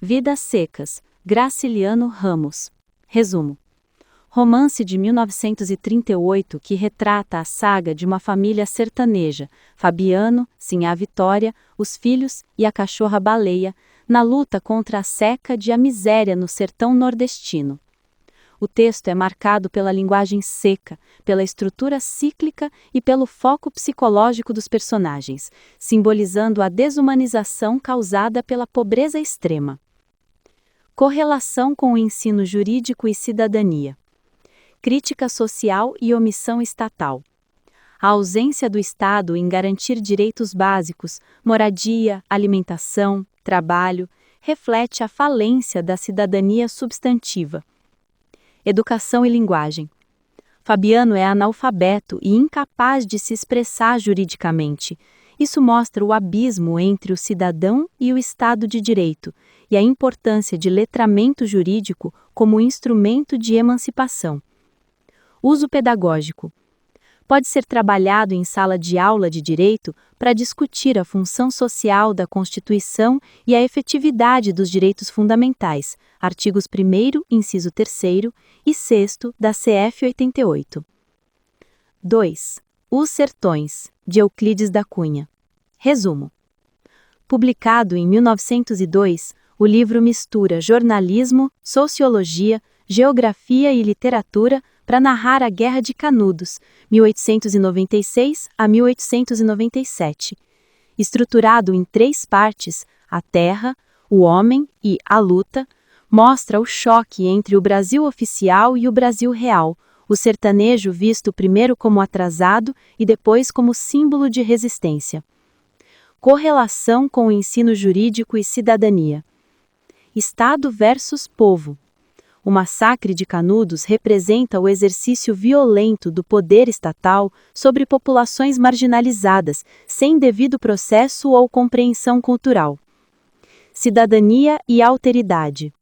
Vidas Secas, Graciliano Ramos. Resumo. Romance de 1938 que retrata a saga de uma família sertaneja, Fabiano, Sinhá Vitória, os filhos e a cachorra-baleia, na luta contra a seca e a miséria no sertão nordestino. O texto é marcado pela linguagem seca, pela estrutura cíclica e pelo foco psicológico dos personagens, simbolizando a desumanização causada pela pobreza extrema. Correlação com o ensino jurídico e cidadania. Crítica social e omissão estatal. A ausência do Estado em garantir direitos básicos, moradia, alimentação, trabalho, reflete a falência da cidadania substantiva. Educação e linguagem. Fabiano é analfabeto e incapaz de se expressar juridicamente. Isso mostra o abismo entre o cidadão e o Estado de Direito e a importância de letramento jurídico como instrumento de emancipação. Uso pedagógico. Pode ser trabalhado em sala de aula de direito para discutir a função social da Constituição e a efetividade dos direitos fundamentais, artigos 1º, inciso 3º e 6º da CF 88. 2. Os Sertões, de Euclides da Cunha. Resumo. Publicado em 1902, o livro mistura jornalismo, sociologia, geografia e literatura para narrar a Guerra de Canudos, 1896 a 1897. Estruturado em 3 partes, a terra, o homem e a luta, mostra o choque entre o Brasil oficial e o Brasil real, o sertanejo visto primeiro como atrasado e depois como símbolo de resistência. Correlação com o ensino jurídico e cidadania. Estado versus povo. O massacre de Canudos representa o exercício violento do poder estatal sobre populações marginalizadas, sem devido processo ou compreensão cultural. Cidadania e alteridade.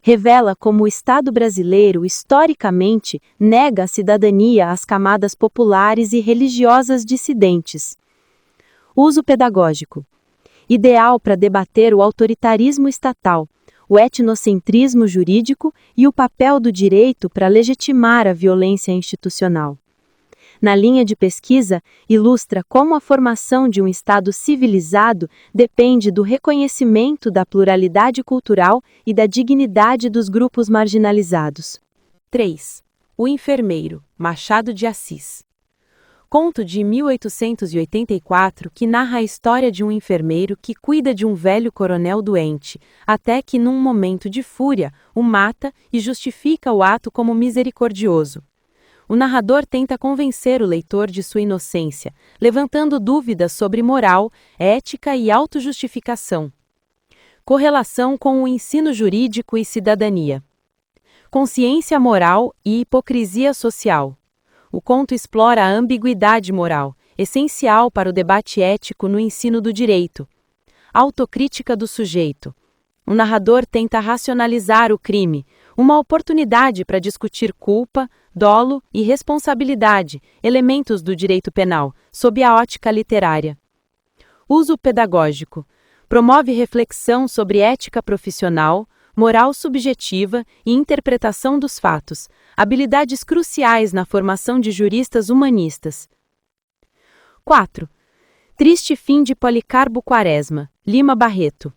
Revela como o Estado brasileiro, historicamente, nega a cidadania às camadas populares e religiosas dissidentes. Uso pedagógico. Ideal para debater o autoritarismo estatal, o etnocentrismo jurídico e o papel do direito para legitimar a violência institucional. Na linha de pesquisa, ilustra como a formação de um Estado civilizado depende do reconhecimento da pluralidade cultural e da dignidade dos grupos marginalizados. 3. O Enfermeiro, Machado de Assis. Conto de 1884 que narra a história de um enfermeiro que cuida de um velho coronel doente, até que num momento de fúria, o mata e justifica o ato como misericordioso. O narrador tenta convencer o leitor de sua inocência, levantando dúvidas sobre moral, ética e autojustificação. Correlação com o ensino jurídico e cidadania. Consciência moral e hipocrisia social. O conto explora a ambiguidade moral, essencial para o debate ético no ensino do direito. Autocrítica do sujeito. O narrador tenta racionalizar o crime, uma oportunidade para discutir culpa, dolo e responsabilidade, elementos do direito penal, sob a ótica literária. Uso pedagógico. Promove reflexão sobre ética profissional, moral subjetiva e interpretação dos fatos, habilidades cruciais na formação de juristas humanistas. 4. Triste fim de Policarpo Quaresma, Lima Barreto.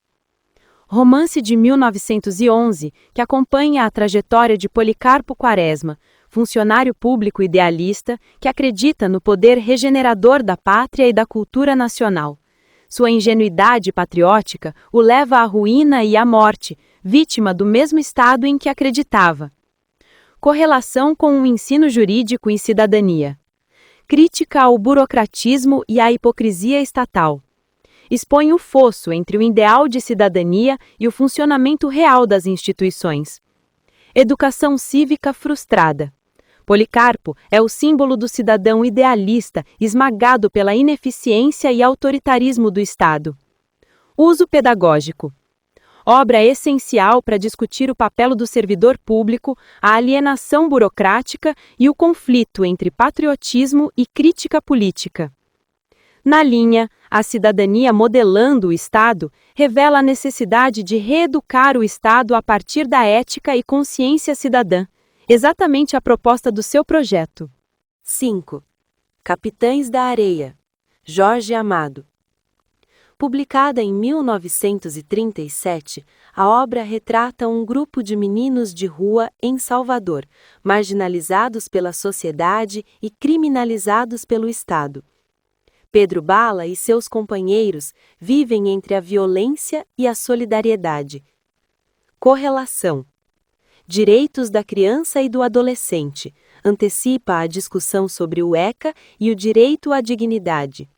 Romance de 1911 que acompanha a trajetória de Policarpo Quaresma, funcionário público idealista que acredita no poder regenerador da pátria e da cultura nacional. Sua ingenuidade patriótica o leva à ruína e à morte, vítima do mesmo Estado em que acreditava. Correlação com o ensino jurídico e cidadania. Crítica ao burocratismo e à hipocrisia estatal. Expõe o fosso entre o ideal de cidadania e o funcionamento real das instituições. Educação cívica frustrada. Policarpo é o símbolo do cidadão idealista esmagado pela ineficiência e autoritarismo do Estado. Uso pedagógico. Obra essencial para discutir o papel do servidor público, a alienação burocrática e o conflito entre patriotismo e crítica política. Na linha A Cidadania Modelando o Estado, revela a necessidade de reeducar o Estado a partir da ética e consciência cidadã, exatamente a proposta do seu projeto. 5. Capitães da Areia, Jorge Amado. Publicada em 1937, a obra retrata um grupo de meninos de rua em Salvador, marginalizados pela sociedade e criminalizados pelo Estado. Pedro Bala e seus companheiros vivem entre a violência e a solidariedade. Correlação. Direitos da criança e do adolescente. Antecipa a discussão sobre o ECA e o direito à dignidade.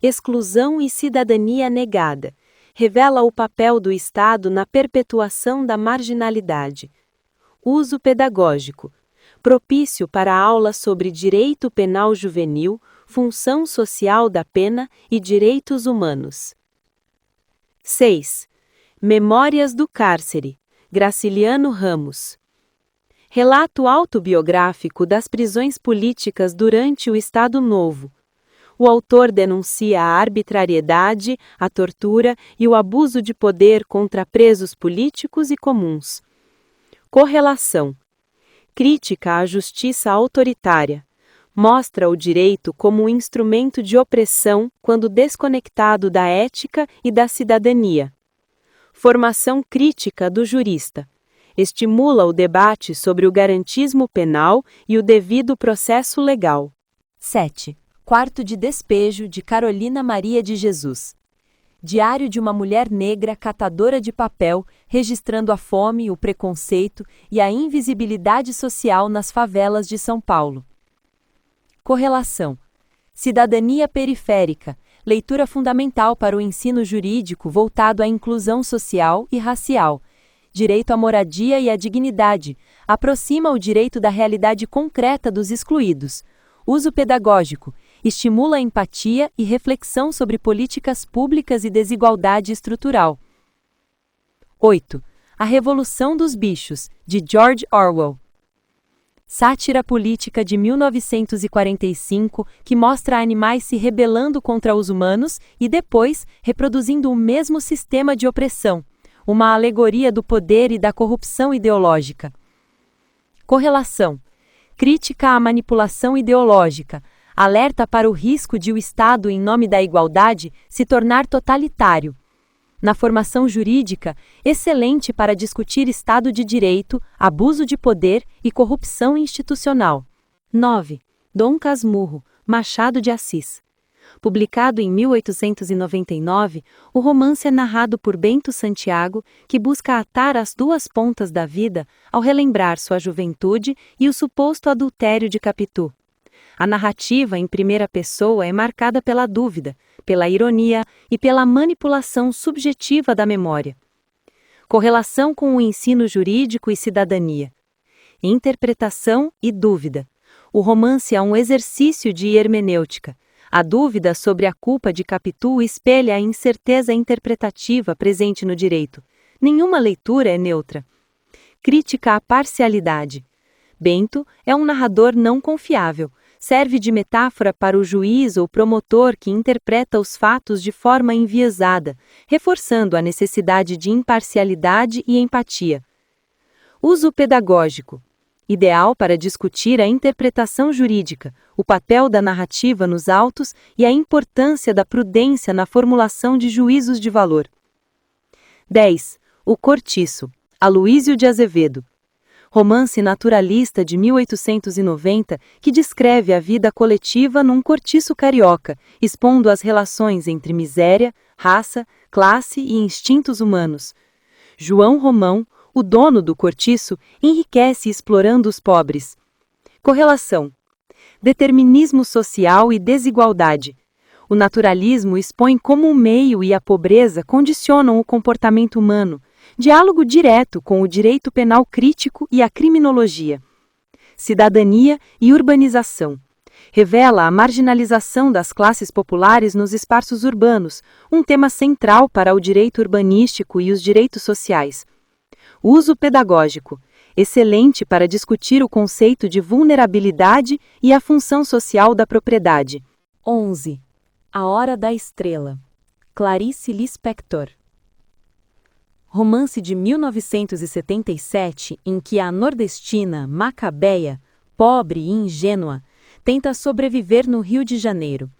Exclusão e cidadania negada. Revela o papel do Estado na perpetuação da marginalidade. Uso pedagógico. Propício para aulas sobre direito penal juvenil, função social da pena e direitos humanos. 6. Memórias do Cárcere, Graciliano Ramos. Relato autobiográfico das prisões políticas durante o Estado Novo. O autor denuncia a arbitrariedade, a tortura e o abuso de poder contra presos políticos e comuns. Correlação. Crítica à justiça autoritária. Mostra o direito como um instrumento de opressão quando desconectado da ética e da cidadania. Formação crítica do jurista. Estimula o debate sobre o garantismo penal e o devido processo legal. 7. Quarto de Despejo, de Carolina Maria de Jesus. Diário de uma mulher negra catadora de papel, registrando a fome, o preconceito e a invisibilidade social nas favelas de São Paulo. Correlação. Cidadania periférica, leitura fundamental para o ensino jurídico voltado à inclusão social e racial. Direito à moradia e à dignidade, aproxima o direito da realidade concreta dos excluídos. Uso pedagógico. Estimula a empatia e reflexão sobre políticas públicas e desigualdade estrutural. 8. A Revolução dos Bichos, de George Orwell. Sátira política de 1945 que mostra animais se rebelando contra os humanos e depois reproduzindo o mesmo sistema de opressão, uma alegoria do poder e da corrupção ideológica. Correlação. Crítica à manipulação ideológica. Alerta para o risco de o Estado, em nome da igualdade, se tornar totalitário. Na formação jurídica, excelente para discutir Estado de Direito, abuso de poder e corrupção institucional. 9. Dom Casmurro, Machado de Assis. Publicado em 1899, o romance é narrado por Bento Santiago, que busca atar as duas pontas da vida ao relembrar sua juventude e o suposto adultério de Capitu. A narrativa em primeira pessoa é marcada pela dúvida, pela ironia e pela manipulação subjetiva da memória. Correlação com o ensino jurídico e cidadania. Interpretação e dúvida. O romance é um exercício de hermenêutica. A dúvida sobre a culpa de Capitu espelha a incerteza interpretativa presente no direito. Nenhuma leitura é neutra. Crítica à parcialidade. Bento é um narrador não confiável. Serve de metáfora para o juiz ou promotor que interpreta os fatos de forma enviesada, reforçando a necessidade de imparcialidade e empatia. Uso pedagógico. Ideal para discutir a interpretação jurídica, o papel da narrativa nos autos e a importância da prudência na formulação de juízos de valor. 10. O Cortiço, Aloísio de Azevedo. Romance naturalista de 1890 que descreve a vida coletiva num cortiço carioca, expondo as relações entre miséria, raça, classe e instintos humanos. João Romão, o dono do cortiço, enriquece explorando os pobres. Correlação. Determinismo social e desigualdade. O naturalismo expõe como o meio e a pobreza condicionam o comportamento humano. Diálogo direto com o direito penal crítico e a criminologia. Cidadania e urbanização. Revela a marginalização das classes populares nos espaços urbanos, um tema central para o direito urbanístico e os direitos sociais. Uso pedagógico. Excelente para discutir o conceito de vulnerabilidade e a função social da propriedade. 11. A Hora da Estrela, Clarice Lispector. Romance de 1977 em que a nordestina Macabeia, pobre e ingênua, tenta sobreviver no Rio de Janeiro.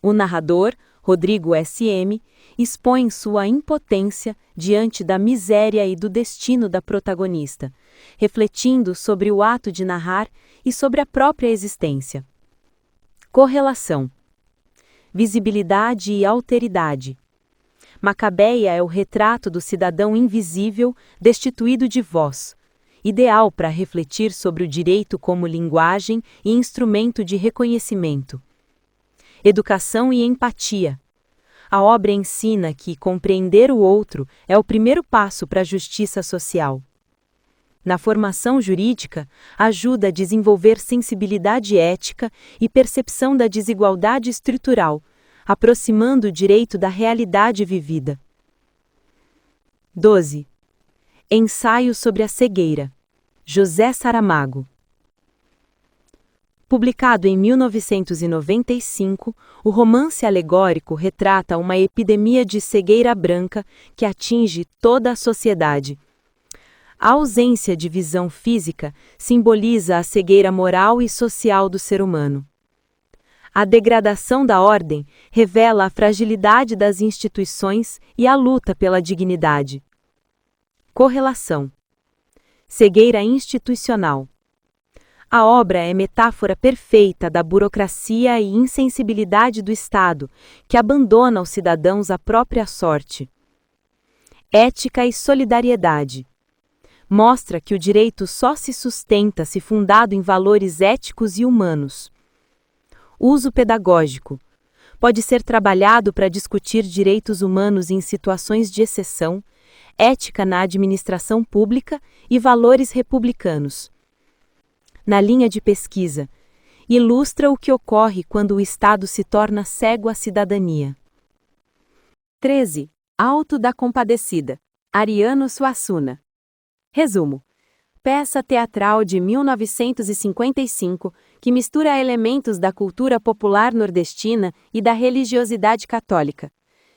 O narrador, Rodrigo S.M., expõe sua impotência diante da miséria e do destino da protagonista, refletindo sobre o ato de narrar e sobre a própria existência. Correlação: visibilidade e alteridade. Macabeia é o retrato do cidadão invisível, destituído de voz, ideal para refletir sobre o direito como linguagem e instrumento de reconhecimento. Educação e empatia. A obra ensina que compreender o outro é o primeiro passo para a justiça social. Na formação jurídica, ajuda a desenvolver sensibilidade ética e percepção da desigualdade estrutural, aproximando o direito da realidade vivida. 12. Ensaio sobre a cegueira. José Saramago. Publicado em 1995, o romance alegórico retrata uma epidemia de cegueira branca que atinge toda a sociedade. A ausência de visão física simboliza a cegueira moral e social do ser humano. A degradação da ordem revela a fragilidade das instituições e a luta pela dignidade. Correlação: cegueira institucional. A obra é metáfora perfeita da burocracia e insensibilidade do Estado, que abandona os cidadãos à própria sorte. Ética e solidariedade. Mostra que o direito só se sustenta se fundado em valores éticos e humanos. Uso pedagógico. Pode ser trabalhado para discutir direitos humanos em situações de exceção, ética na administração pública e valores republicanos. Na linha de pesquisa, ilustra o que ocorre quando o Estado se torna cego à cidadania. 13. Alto da Compadecida. Ariano Suassuna. Resumo: peça teatral de 1955 que mistura elementos da cultura popular nordestina e da religiosidade católica.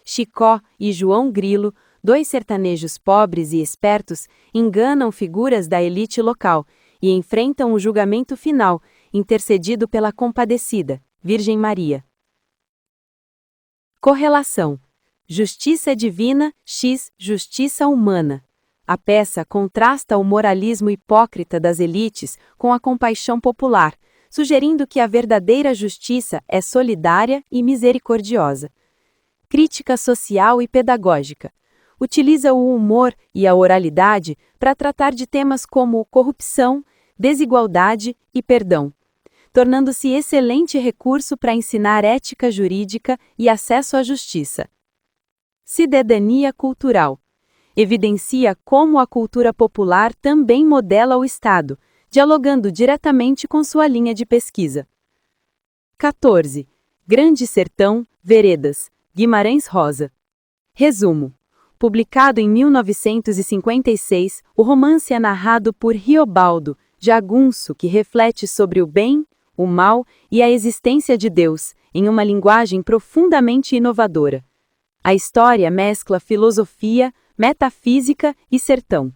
Chicó e João Grilo, dois sertanejos pobres e espertos, enganam figuras da elite local e enfrentam o julgamento final, intercedido pela Compadecida, Virgem Maria. Correlação: justiça divina x justiça humana. A peça contrasta o moralismo hipócrita das elites com a compaixão popular, sugerindo que a verdadeira justiça é solidária e misericordiosa. Crítica social e pedagógica. Utiliza o humor e a oralidade para tratar de temas como corrupção, desigualdade e perdão, tornando-se excelente recurso para ensinar ética jurídica e acesso à justiça. Cidadania cultural. Evidencia como a cultura popular também modela o Estado, dialogando diretamente com sua linha de pesquisa. 14. Grande Sertão, Veredas, Guimarães Rosa. Resumo: publicado em 1956, o romance é narrado por Riobaldo, jagunço que reflete sobre o bem, o mal e a existência de Deus, em uma linguagem profundamente inovadora. A história mescla filosofia, metafísica e sertão.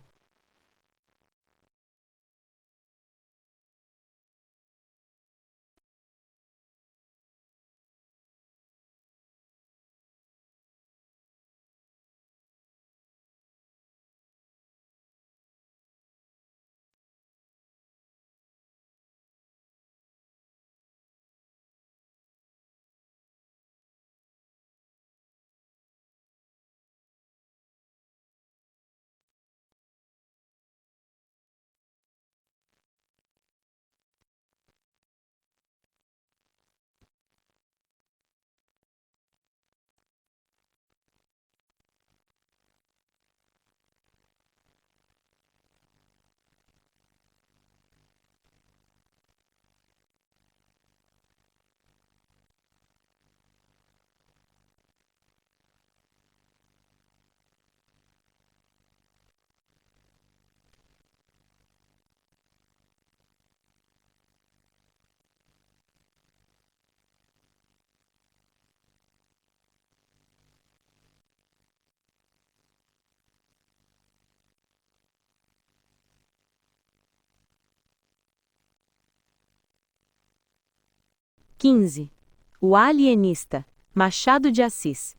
15. O Alienista, Machado de Assis.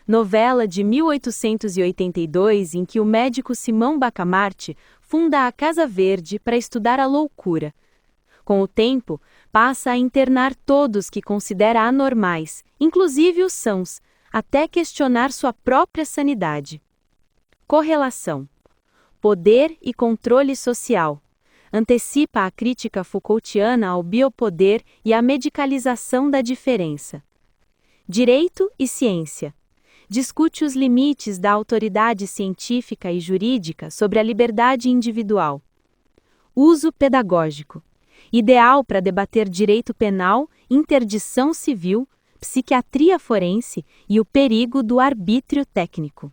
Novela de 1882 em que o médico Simão Bacamarte funda a Casa Verde para estudar a loucura. Com o tempo, passa a internar todos que considera anormais, inclusive os sãos, até questionar sua própria sanidade. Correlação. Poder e controle social. Antecipa a crítica Foucaultiana ao biopoder e à medicalização da diferença. Direito e ciência. Discute os limites da autoridade científica e jurídica sobre a liberdade individual. Uso pedagógico. Ideal para debater direito penal, interdição civil, psiquiatria forense e o perigo do arbítrio técnico.